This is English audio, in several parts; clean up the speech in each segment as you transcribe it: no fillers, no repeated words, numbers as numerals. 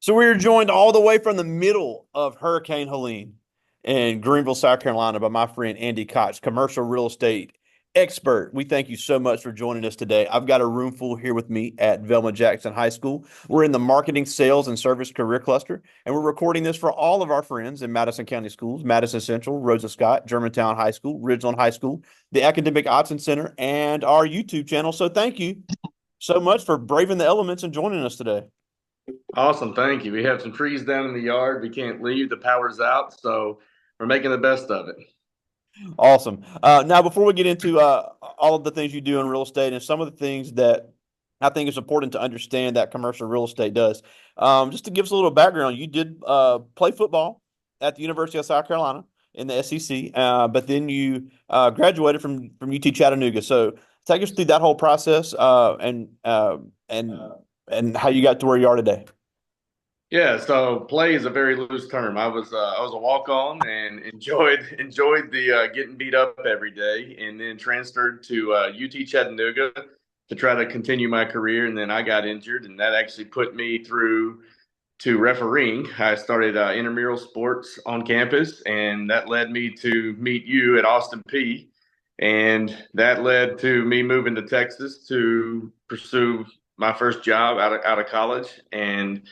So we are joined all the way from the middle of Hurricane Helene in Greenville, South Carolina, by my friend Andy Cox, commercial real estate expert. We thank you so much for joining us today. I've got a room full here with me at Velma Jackson High School. We're in the marketing, sales, and service career cluster, and we're recording this for all of our friends in Madison County Schools, Madison Central, Rosa Scott, Germantown High School, Ridgeland High School, the Academic Option Center, and our YouTube channel. So thank you so much for braving the elements and joining us today. Awesome, thank you. We have some trees down in the yard. We can't leave. The power's out, so we're making the best of it. Awesome. Now, before we get into all of the things you do in real estate and some of the things that I think is important to understand that commercial real estate does, just to give us a little background, you did play football at the University of South Carolina in the SEC, but then you graduated from UT Chattanooga. So take us through that whole process and and how you got to where you are today. Yeah, so play is a very loose term. I was a walk on and enjoyed the getting beat up every day, and then transferred to UT Chattanooga to try to continue my career. And then I got injured, and that actually put me through to refereeing. I started intramural sports on campus, and that led me to meet you at Austin P. And that led to me moving to Texas to pursue my first job out of college. And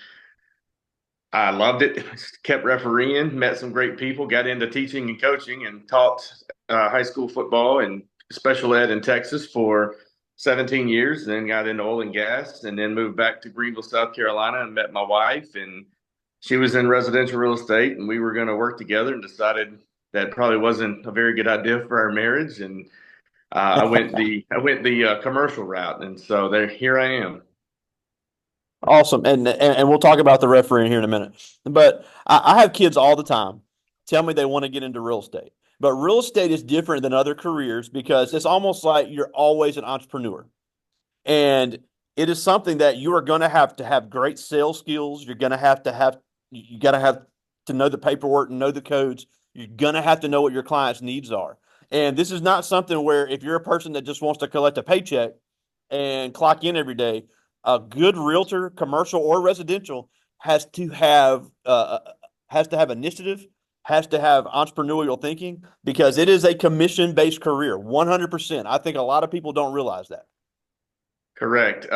I loved it. Kept refereeing, met some great people, got into teaching and coaching, and taught high school football and special ed in Texas for 17 years. Then got into oil and gas, and then moved back to Greenville, South Carolina, and met my wife. And she was in residential real estate, and we were going to work together. And decided that probably wasn't a very good idea for our marriage. And I went the commercial route, and so here I am. Awesome. And we'll talk about the refereeing here in a minute. But I have kids all the time tell me they want to get into real estate. But real estate is different than other careers because it's almost like you're always an entrepreneur. And it is something that you are going to have great sales skills. You're going to have you got to have to know the paperwork and know the codes. You're going to have to know what your client's needs are. And this is not something where if you're a person that just wants to collect a paycheck and clock in every day, a good realtor, commercial or residential, has to have initiative, has to have entrepreneurial thinking because it is a commission based career, 100%. I think a lot of people don't realize that. Correct.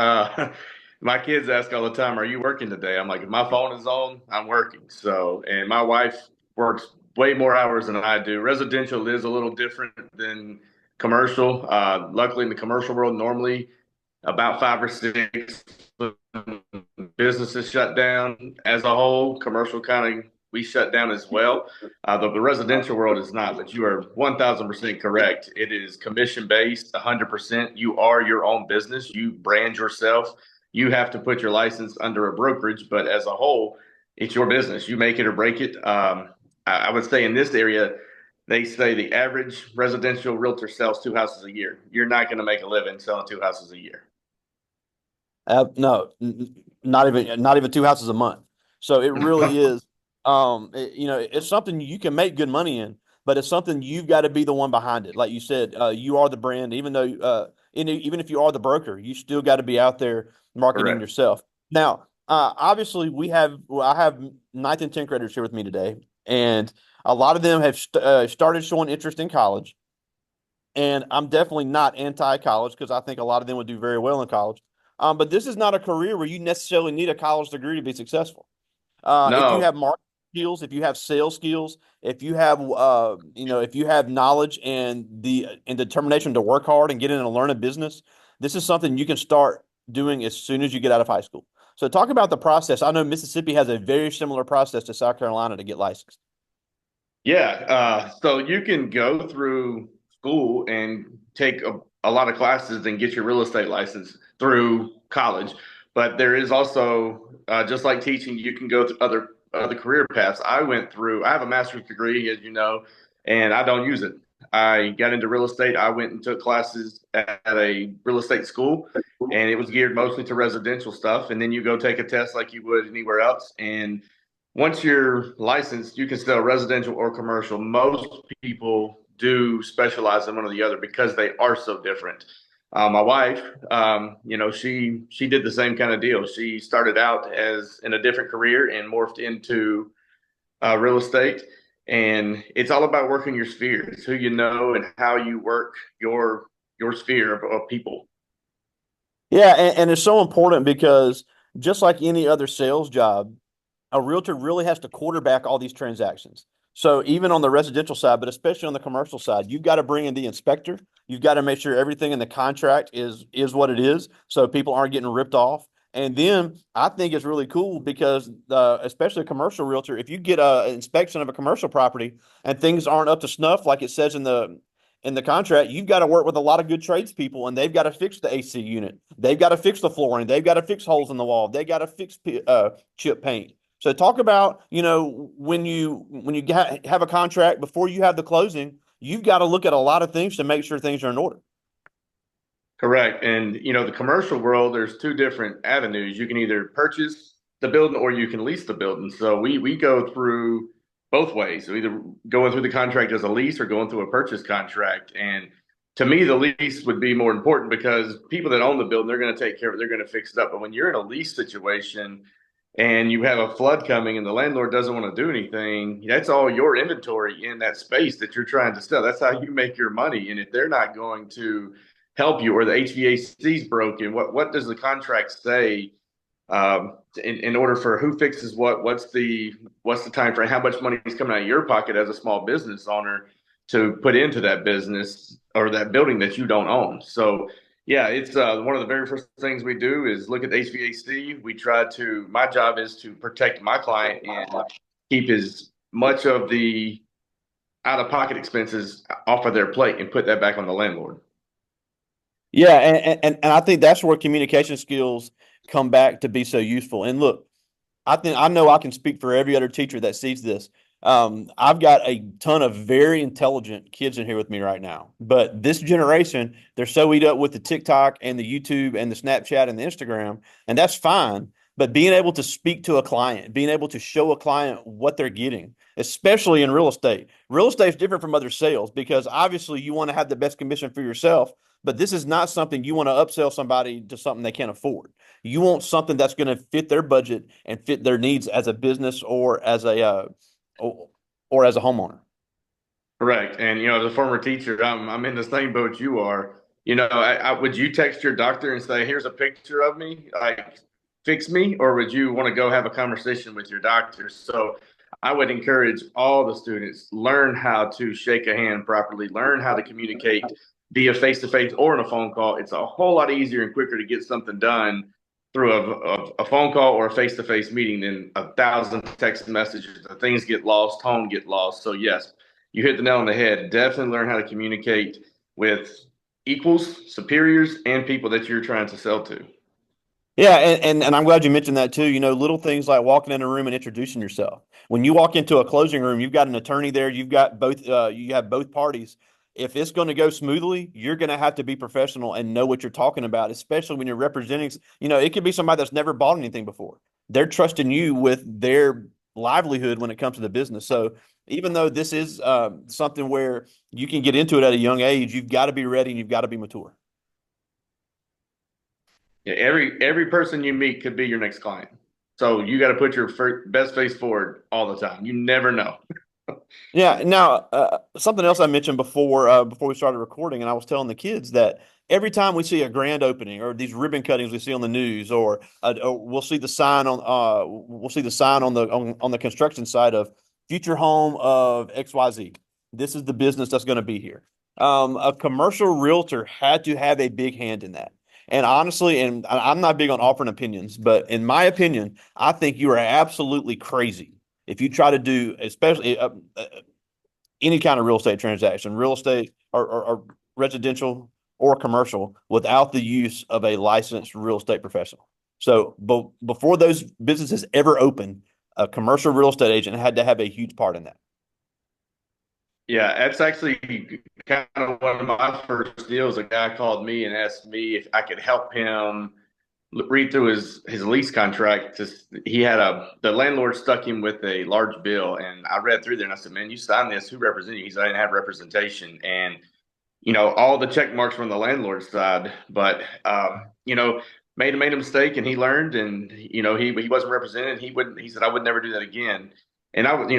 My kids ask all the time, "Are you working today?" I'm like, "If my phone is on, I'm working." So, and my wife works way more hours than I do. Residential is a little different than commercial. Luckily, in the commercial world, normally about five or six businesses shut down as a whole. Commercial kind of we shut down as well. The residential world is not, but you are 1,000% correct. It is commission based, 100%. You are your own business. You brand yourself. You have to put your license under a brokerage, but as a whole, it's your business. You make it or break it. I would say in this area, they say the average residential realtor sells two houses a year. You're not going to make a living selling two houses a year. No, not even two houses a month. So it really is. It's something you can make good money in, but it's something you've got to be the one behind it. Like you said, you are the brand. Even though, even if you are the broker, you still got to be out there marketing Correct. yourself. Now, obviously, I have ninth and tenth graders here with me today, and a lot of them have started showing interest in college. And I'm definitely not anti-college because I think a lot of them would do very well in college. But this is not a career where you necessarily need a college degree to be successful. If you No, have marketing skills, if you have sales skills, if you have if you have knowledge and the and determination to work hard and get in and learn a business, this is something you can start doing as soon as you get out of high school. So talk about the process. I know Mississippi has a very similar process to South Carolina to get licensed. yeah. So you can go through school and take a lot of classes and get your real estate license through college. But there is also, just like teaching, you can go through other career paths. I have a master's degree, as you know, and I don't use it. I got into real estate. I went and took classes at a real estate school, and it was geared mostly to residential stuff. And then you go take a test like you would anywhere else. And once you're licensed, you can sell residential or commercial. Most people do specialize in one or the other because they are so different. My wife, she did the same kind of deal. She started out as in a different career and morphed into real estate. And it's all about working your sphere. It's who you know and how you work your sphere of people. Yeah, and it's so important because just like any other sales job, a realtor really has to quarterback all these transactions. So even on the residential side, but especially on the commercial side, you've got to bring in the inspector. You've got to make sure everything in the contract is what it is, so people aren't getting ripped off. And then I think it's really cool because especially a commercial realtor, if you get an inspection of a commercial property and things aren't up to snuff, like it says in the contract, you've got to work with a lot of good tradespeople, and they've got to fix the AC unit. They've got to fix the flooring. They've got to fix holes in the wall. They got to fix chip paint. So talk about, when you have a contract before you have the closing, you've got to look at a lot of things to make sure things are in order. Correct. And the commercial world, there's two different avenues. You can either purchase the building or you can lease the building. So we go through both ways. So either going through the contract as a lease or going through a purchase contract. And to me, the lease would be more important because people that own the building, they're going to take care of it, they're going to fix it up. But when you're in a lease situation and you have a flood coming and the landlord doesn't want to do anything, that's all your inventory in that space that you're trying to sell. That's how you make your money. And if they're not going to help you or the HVAC is broken, what does the contract say in order for who fixes what? What's the time frame? How much money is coming out of your pocket as a small business owner to put into that business or that building that you don't own? So yeah, it's one of the very first things we do is look at the HVAC. My job is to protect my client and keep as much of the out of pocket expenses off of their plate and put that back on the landlord. Yeah, and I think that's where communication skills come back to be so useful. And look, I know I can speak for every other teacher that sees this. I've got a ton of very intelligent kids in here with me right now, but this generation, they're so eat up with the TikTok and the YouTube and the Snapchat and the Instagram, and that's fine. But being able to speak to a client, being able to show a client what they're getting, especially in real estate. Real estate is different from other sales because obviously you want to have the best commission for yourself, but this is not something you want to upsell somebody to something they can't afford. You want something that's going to fit their budget and fit their needs as a business or as a homeowner. Correct. And as a former teacher, I'm in the same boat you are. Would you text your doctor and say, "Here's a picture of me, like fix me," or would you want to go have a conversation with your doctor? So I would encourage all the students learn how to shake a hand properly, learn how to communicate via face to face or in a phone call. It's a whole lot easier and quicker to get something done through a phone call or a face to face meeting than 1,000 text messages. Things get lost, tone get lost. So yes, you hit the nail on the head. Definitely learn how to communicate with equals, superiors, and people that you're trying to sell to. Yeah, and I'm glad you mentioned that too. Little things like walking in a room and introducing yourself. When you walk into a closing room, you've got an attorney there, you have both parties. If it's going to go smoothly, you're going to have to be professional and know what you're talking about, especially when you're representing, it could be somebody that's never bought anything before. They're trusting you with their livelihood when it comes to the business. So even though this is something where you can get into it at a young age, you've got to be ready and you've got to be mature. Yeah, every person you meet could be your next client. So you got to put your best face forward all the time. You never know. Yeah. Now, something else I mentioned before we started recording, and I was telling the kids that every time we see a grand opening or these ribbon cuttings we see on the news, or we'll see the sign on the construction site of future home of XYZ. This is the business that's going to be here. A commercial realtor had to have a big hand in that. And honestly, and I'm not big on offering opinions, but in my opinion, I think you are absolutely crazy if you try to do, especially any kind of real estate transaction, real estate or residential or commercial, without the use of a licensed real estate professional. So, before those businesses ever opened, a commercial real estate agent had to have a huge part in that. Yeah, that's actually kind of one of my first deals. A guy called me and asked me if I could help him read through his lease contract. The landlord stuck him with a large bill, and I read through there and I said, "Man, you signed this. Who represented you?" He said, "I didn't have representation." And all the check marks from the landlord's side, but made a mistake and he learned, and he wasn't represented. He said I would never do that again. And I would,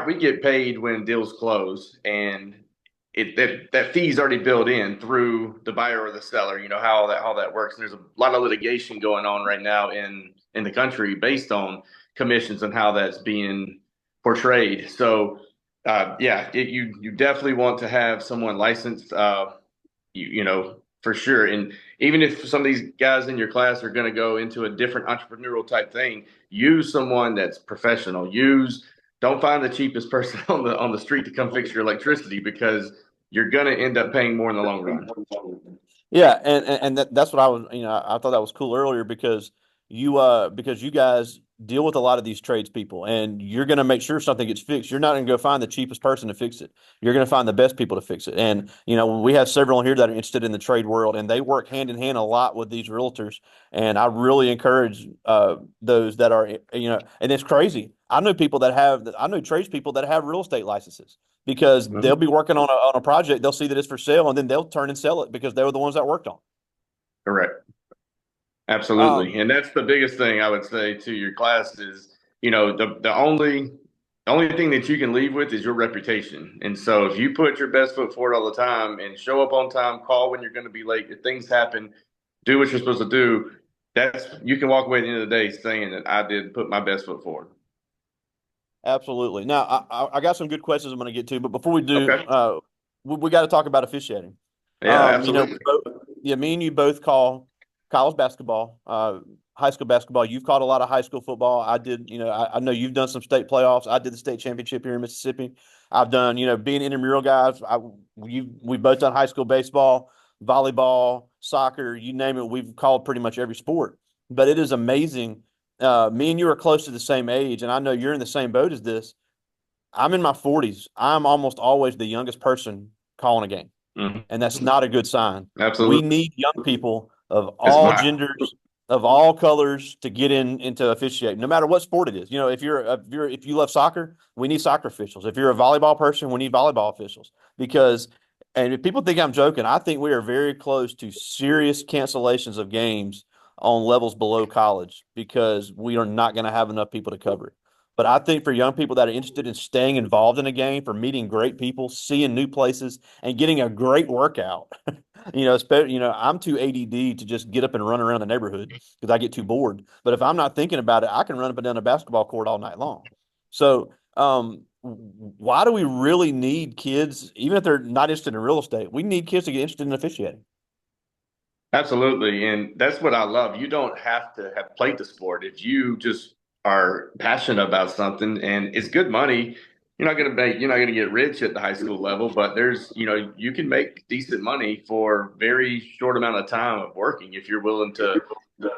we get paid when deals close, and that fee's already built in through the buyer or the seller. You know how that works. And there's a lot of litigation going on right now in the country based on commissions and how that's being portrayed. So yeah, you definitely want to have someone licensed, for sure. And even if some of these guys in your class are going to go into a different entrepreneurial type thing, use someone that's professional. Don't find the cheapest person on the street to come fix your electricity, because you're going to end up paying more in the long run. Yeah, and that's what I was, I thought that was cool earlier because you guys deal with a lot of these tradespeople and you're going to make sure something gets fixed. You're not going to go find the cheapest person to fix it. You're going to find the best people to fix it. And we have several in here that are interested in the trade world and they work hand in hand a lot with these realtors. And I really encourage those that are, and it's crazy. I know tradespeople that have real estate licenses because they'll Mhm. be working on a project. They'll see that it's for sale, and then they'll turn and sell it because they were the ones that worked on. Correct. Um, Absolutely. And that's the biggest thing I would say to your class is, the only thing that you can leave with is your reputation. And so if you put your best foot forward all the time and show up on time, call when you're going to be late, if things happen, do what you're supposed to do, you can walk away at the end of the day saying that I did put my best foot forward. Absolutely. Now, I got some good questions I'm going to get to, but before we do, Okay. we got to talk about officiating. Yeah, We absolutely. both, yeah, me and you both call college basketball, high school basketball. You've called a lot of high school football. I did, I know you've done some state playoffs. I did the state championship here in Mississippi. I've done, being intramural guys. We've both done high school baseball, volleyball, soccer, you name it. We've called pretty much every sport. But it is amazing. Me and you are close to the same age, and I know you're in the same boat as this. I'm in my 40s. I'm almost always the youngest person calling a game, Mhm. and that's not a good sign. We Absolutely. need young people of It's all not. genders, of all colors to get into officiating, no matter what sport it is. If you love soccer, we need soccer officials. If you're a volleyball person, we need volleyball officials because. And if people think I'm joking, I think we are very close to serious cancellations of games on levels below college because we are not going to have enough people to cover it. But I think for young people that are interested in staying involved in a game, for meeting great people, seeing new places, and getting a great workout, I'm too ADD to just get up and run around the neighborhood because I get too bored. But if I'm not thinking about it, I can run up and down a basketball court all night long. So, why do we really need kids, even if they're not interested in real estate? We need kids to get interested in officiating. Absolutely. And that's what I love. You don't have to have played the sport. If you just are passionate about something and it's good money, you're not gonna get rich at the high school level, but you can make decent money for very short amount of time of working if you're willing to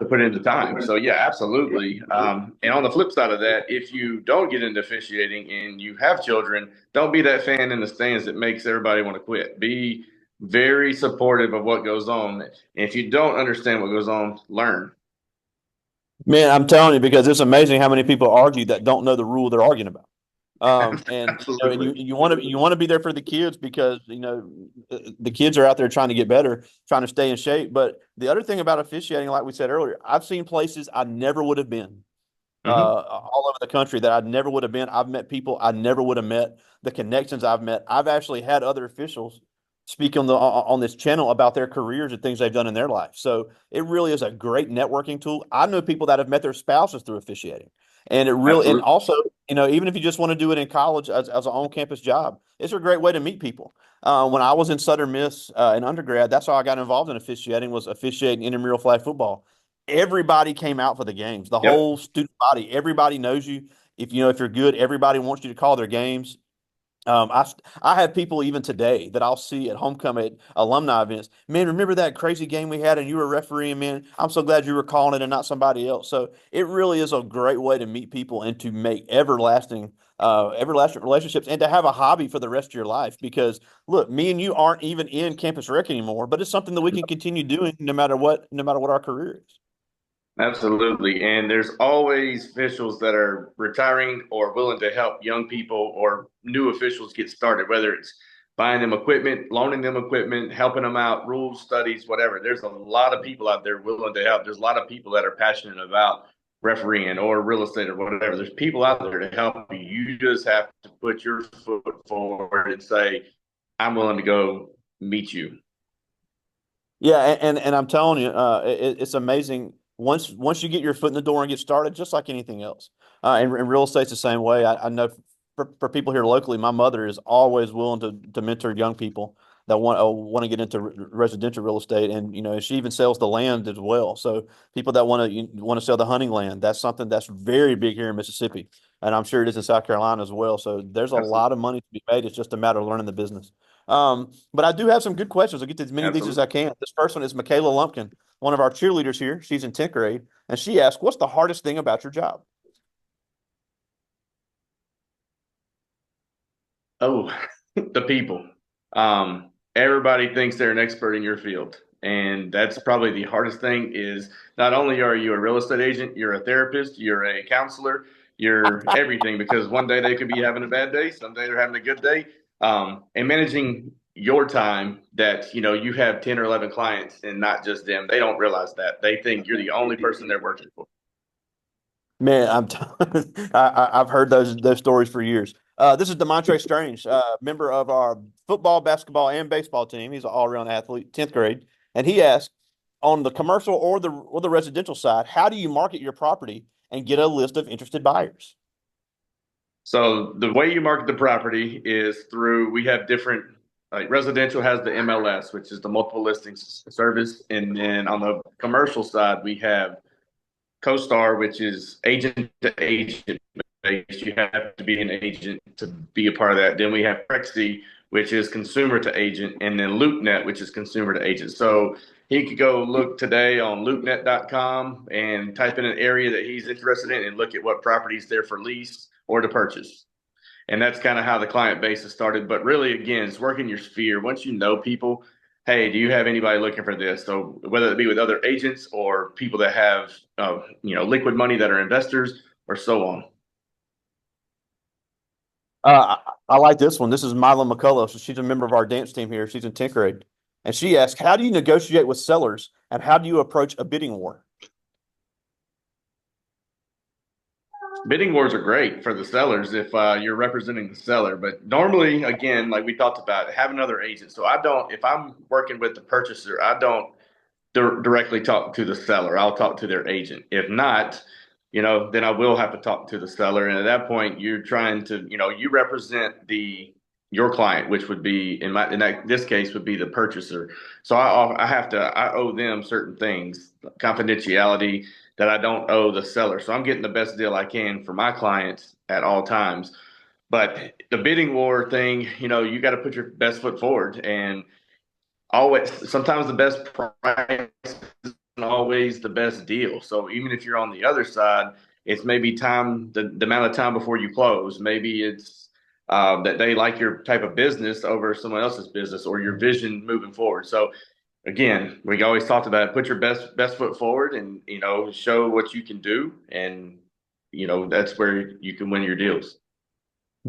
put in the time. So yeah, absolutely. And on the flip side of that, if you don't get into officiating and you have children, don't be that fan in the stands that makes everybody want to quit. Be very supportive of what goes on. And if you don't understand what goes on, learn. Man, I'm telling you, because it's amazing how many people argue that don't know the rule they're arguing about. And Absolutely. you want to be there for the kids because the kids are out there trying to get better, trying to stay in shape. But the other thing about officiating, like we said earlier, I've seen places I never would have been Hmm. all over the country that I never would have been. I've met people I never would have met. The connections I've met. I've actually had other officials speak on this channel about their careers and things they've done in their life. So it really is a great networking tool. I know people that have met their spouses through officiating, and Absolutely. also even if you just want to do it in college as an on campus job, it's a great way to meet people. When I was in Southern Miss in undergrad, that's how I got involved in officiating was officiating intramural flag football. Everybody came out for the games. The Yep. whole student body, everybody knows you. If you're good, everybody wants you to call their games. I have people even today that I'll see at homecoming at alumni events. Man, remember that crazy game we had and you were refereeing, man? I'm so glad you were calling it and not somebody else. So it really is a great way to meet people and to make everlasting relationships and to have a hobby for the rest of your life. Because look, me and you aren't even in campus rec anymore, but it's something that we can continue doing no matter what our career is. Absolutely. And there's always officials that are retiring or willing to help young people or new officials get started, whether it's buying them equipment, loaning them equipment, helping them out, rules, studies, whatever. There's a lot of people out there willing to help. There's a lot of people that are passionate about refereeing or real estate or whatever. There's people out there to help you. You just have to put your foot forward and say, I'm willing to go meet you. Yeah, and I'm telling you, it's amazing once you get your foot in the door and get started, just like anything else. And real estate's the same way. I know for people here locally, my mother is always willing to mentor young people that want to get into residential real estate, and she even sells the land as well. So people that want to sell the hunting land, that's something that's very big here in Mississippi, and I'm sure it is in South Carolina as well. So there's a lot Absolutely. of money to be made. It's just a matter of learning the business. But I do have some good questions. I'll get to as many of these as I Absolutely. can. This first one is Michaela Lumpkin, one of our cheerleaders here. She's in 10th grade, and she asked, "What's the hardest thing about your job?" Oh, the people. Everybody thinks they're an expert in your field. And that's probably the hardest thing is not only are you a real estate agent, you're a therapist, you're a counselor, you're everything because one day they could be having a bad day, someday they're having a good day. And managing your time that, you have 10 or 11 clients and not just them. They don't realize that. They think you're the only person they're working for. Man, I've heard those stories for years. This is Demontre Strange, member of our football, basketball, and baseball team. He's an all-around athlete, 10th grade, and he asked, on the commercial or the residential side, how do you market your property and get a list of interested buyers? So the way you market the property is through we have different like residential has the MLS, which is the multiple listings service, and then on the commercial side we have CoStar, which is agent to agent based. You have to be an agent to be a part of that. Then we have Prexy, which is consumer to agent, and then LoopNet, which is consumer to agent. So he could go look today on loopnet.com and type in an area that he's interested in and look at what properties there for lease or to purchase. And that's kind of how the client base has started. But really, again, it's working your sphere. Once you know people, hey, do you have anybody looking for this? So whether it be with other agents or people that have, liquid money that are investors or so on. I like this one. This is Mila McCullough. So she's a member of our dance team here. She's in 10th grade. And she asked, how do you negotiate with sellers and how do you approach a bidding war? Bidding wars are great for the sellers if you're representing the seller. But normally, again, like we talked about, have another agent. So I don't, if I'm working with the purchaser, I don't directly talk to the seller. I'll talk to their agent. If not, then I will have to talk to the seller. And at that point, you're trying to, you represent your client, which would be this case would be the purchaser. So I owe them certain things, confidentiality that I don't owe the seller. So I'm getting the best deal I can for my clients at all times. But the bidding war thing, you got to put your best foot forward and always sometimes the best price isn't always the best deal. So even if you're on the other side, it's maybe the amount of time before you close. Maybe it's that they like your type of business over someone else's business or your vision moving forward. So again, we always talked about it, put your best foot forward and show what you can do and that's where you can win your deals.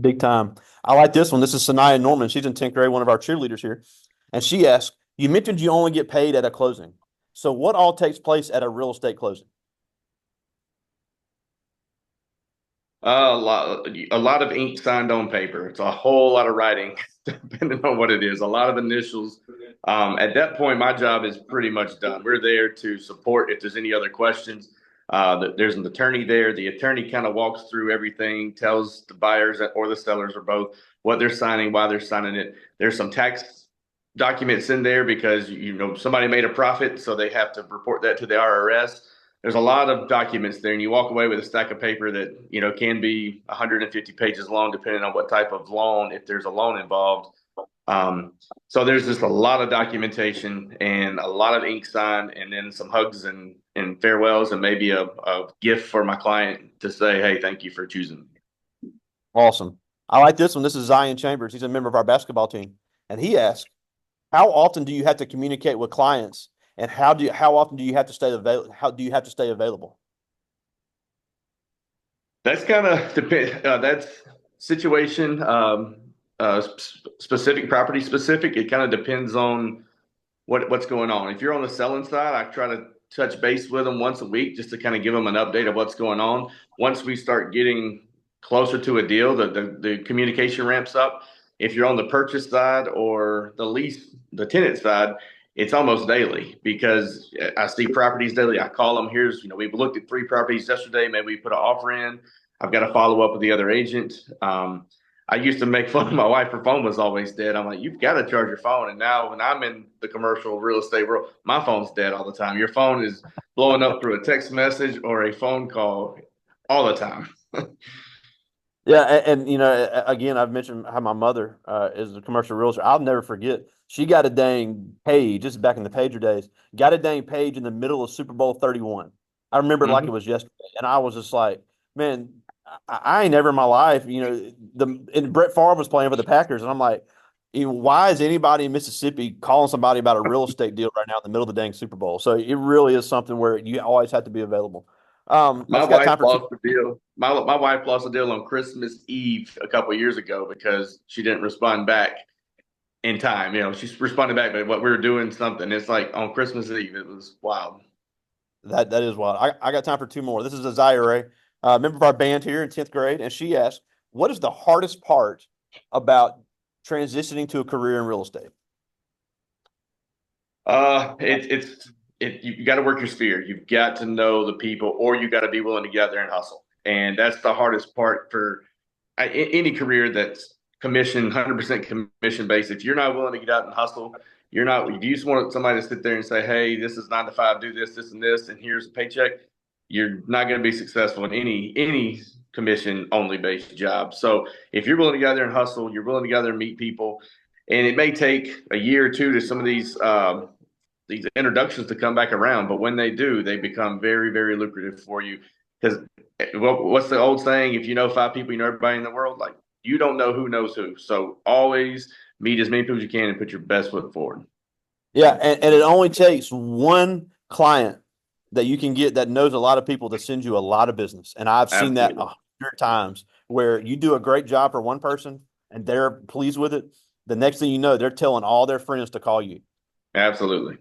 Big time. I like this one. This is Sanaya Norman. She's in 10th grade, one of our cheerleaders here. And she asked, you mentioned you only get paid at a closing. So what all takes place at a real estate closing? A lot of ink signed on paper. It's a whole lot of writing, depending on what it is. A lot of initials. At that point, my job is pretty much done. We're there to support if there's any other questions. There's an attorney there. The attorney kind of walks through everything, tells the buyers or the sellers or both what they're signing, why they're signing it. There's some tax documents in there because somebody made a profit, so they have to report that to the IRS. There's a lot of documents there, and you walk away with a stack of paper that can be 150 pages long, depending on what type of loan, if there's a loan involved. So there's just a lot of documentation and a lot of ink signed, and then some hugs and farewells, and maybe a gift for my client to say, "Hey, thank you for choosing me." Awesome. I like this one. This is Zion Chambers. He's a member of our basketball team. And he asked, how often do you have to communicate with clients and how often do you have to stay available? How do you have to stay available? That's kind of depend. That's situation. specific, property specific. It kind of depends on what's going on. If you're on the selling side, I try to touch base with them once a week just to kind of give them an update of what's going on. Once we start getting closer to a deal, the communication ramps up. If you're on the purchase side or the tenant side, it's almost daily because I see properties daily. I call them. We've looked at 3 properties yesterday. Maybe we put an offer in. I've got to follow up with the other agent. I used to make fun of my wife. Her phone was always dead. I'm like, you've got to charge your phone. And now when I'm in the commercial real estate world, my phone's dead all the time. Your phone is blowing up through a text message or a phone call all the time. Yeah, and, again, I've mentioned how my mother is a commercial realtor. I'll never forget. She got a dang page, this is back in the pager days, got a dang page in the middle of Super Bowl 31. I remember it like it Mm-hmm. was yesterday. And I was just like, man, I ain't never in my life, and Brett Favre was playing for the Packers. And I'm like, why is anybody in Mississippi calling somebody about a real estate deal right now in the middle of the dang Super Bowl? So it really is something where you always have to be available. I My just got wife time for two. lost the deal. My wife lost a deal on Christmas Eve a couple of years ago because she didn't respond back in time. She responded back, but what we were doing something. It's like on Christmas Eve. It was wild. That is wild. I got time for two more. This is a Zaire, member of our band here in 10th grade, and she asked, "What is the hardest part about transitioning to a career in real estate?" You got to work your sphere. You've got to know the people, or you got to be willing to get out there and hustle. And that's the hardest part for any career that's 100% commission based. If you're not willing to get out and hustle, you're not. If you just want somebody to sit there and say, "Hey, this is 9 to 5, do this, this, and this, and here's a paycheck," you're not going to be successful in any commission only based job. So if you're willing to get out there and hustle, you're willing to get out there and meet people, and it may take a year or two to some of these introductions to come back around. But when they do, they become very, very lucrative for you. Because what's the old saying? If you know 5 people, you know everybody in the world. Like you don't know who knows who. So always meet as many people as you can and put your best foot forward. Yeah, and it only takes one client that you can get that knows a lot of people to send you a lot of business. And I've seen that Absolutely. 100 times where you do a great job for one person and they're pleased with it. The next thing you know, they're telling all their friends to call you. Absolutely.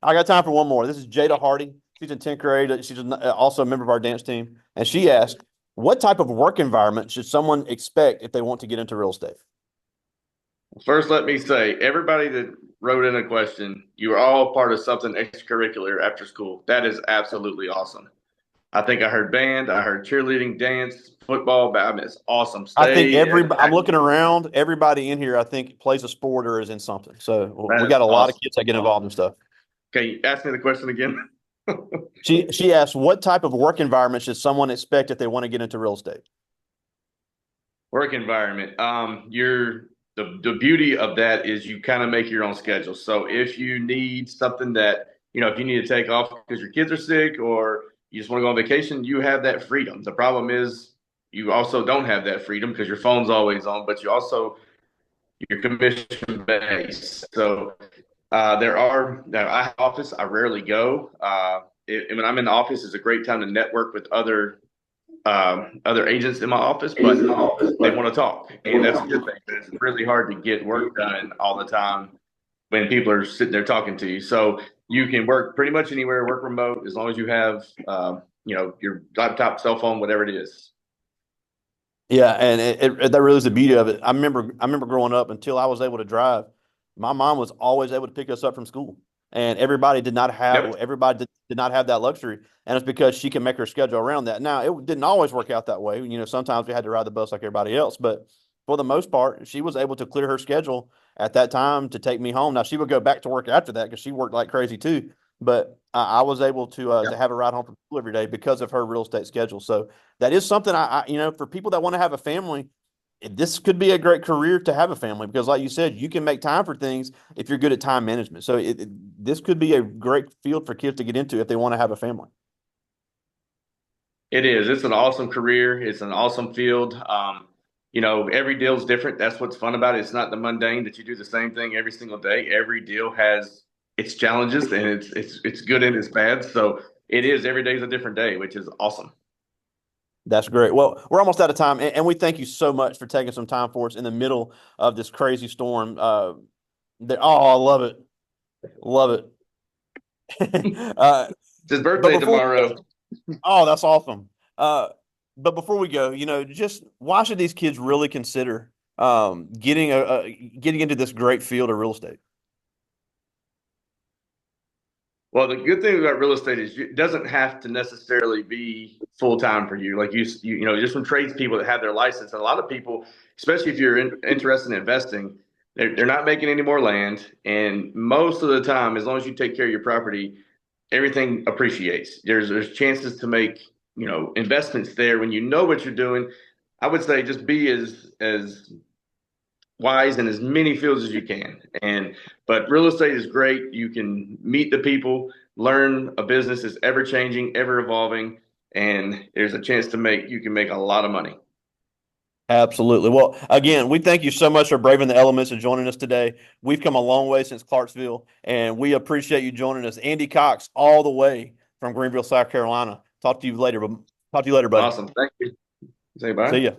I got time for one more. This is Jada Hardy. She's in 10th grade. She's also a member of our dance team. And she asked, what type of work environment should someone expect if they want to get into real estate? First, let me say, everybody that wrote in a question, you are all part of something extracurricular after school. That is absolutely awesome. I think I heard band, I heard cheerleading, dance, football, badminton. It's awesome. I think Stay as I'm active. looking around, everybody in here, I think plays a sport or is in something. So we got That's a lot of awesome. kids that get involved in stuff. Okay, ask me the question again. She asked, what type of work environment should someone expect if they want to get into real estate? Work environment. The beauty of that is you kind of make your own schedule. So if you need something if you need to take off because your kids are sick or you just want to go on vacation, you have that freedom. The problem is you also don't have that freedom because your phone's always on, but you're commission based. So now I have office. I rarely go. When I'm in the office, it's a great time to network with other agents in my office, but they want to talk, and that's a good thing. But it's really hard to get work done all the time when people are sitting there talking to you. So you can work pretty much anywhere, work remote, as long as you have, your laptop, cell phone, whatever it is. Yeah, and that really is the beauty of it. I remember growing up until I was able to drive. My mom was always able to pick us up from school, and Yep. everybody did not have that luxury, and it's because she can make her schedule around that. Now, it didn't always work out that way. Sometimes we had to ride the bus like everybody else, but for the most part, she was able to clear her schedule at that time to take me home. Now, she would go back to work after that because she worked like crazy too, but I was able to have a ride home from school every day because of her real estate schedule. So that is something for people that want to have a family, this could be a great career to have a family because, like you said, you can make time for things if you're good at time management. So this could be a great field for kids to get into if they want to have a family. It is. It's an awesome career. It's an awesome field. Every deal is different. That's what's fun about it. It's not the mundane that you do the same thing every single day. Every deal has its challenges and it's good and it's bad. So it is every day is a different day, which is awesome. That's great. Well, we're almost out of time, and we thank you so much for taking some time for us in the middle of this crazy storm. I love it, love it. It's his But birthday before we tomorrow. go, oh, that's awesome. But before we go, just why should these kids really consider getting into this great field of real estate? Well, the good thing about real estate is it doesn't have to necessarily be full time for you. Like just from tradespeople that have their license. And a lot of people, especially if you're interested in investing, they're not making any more land. And most of the time, as long as you take care of your property, everything appreciates. There's chances to make investments there when you know what you're doing. I would say just be as wise in as many fields as you can. But real estate is great. You can meet the people, learn a business is ever changing, ever evolving, and there's a chance to make you can make a lot of money. Absolutely. Well, again, we thank you so much for braving the elements and joining us today. We've come a long way since Clarksville, and we appreciate you joining us. Andy Cox, all the way from Greenville, South Carolina. Talk to you later. Talk to you later, buddy. Awesome. Thank you. Say See bye. ya.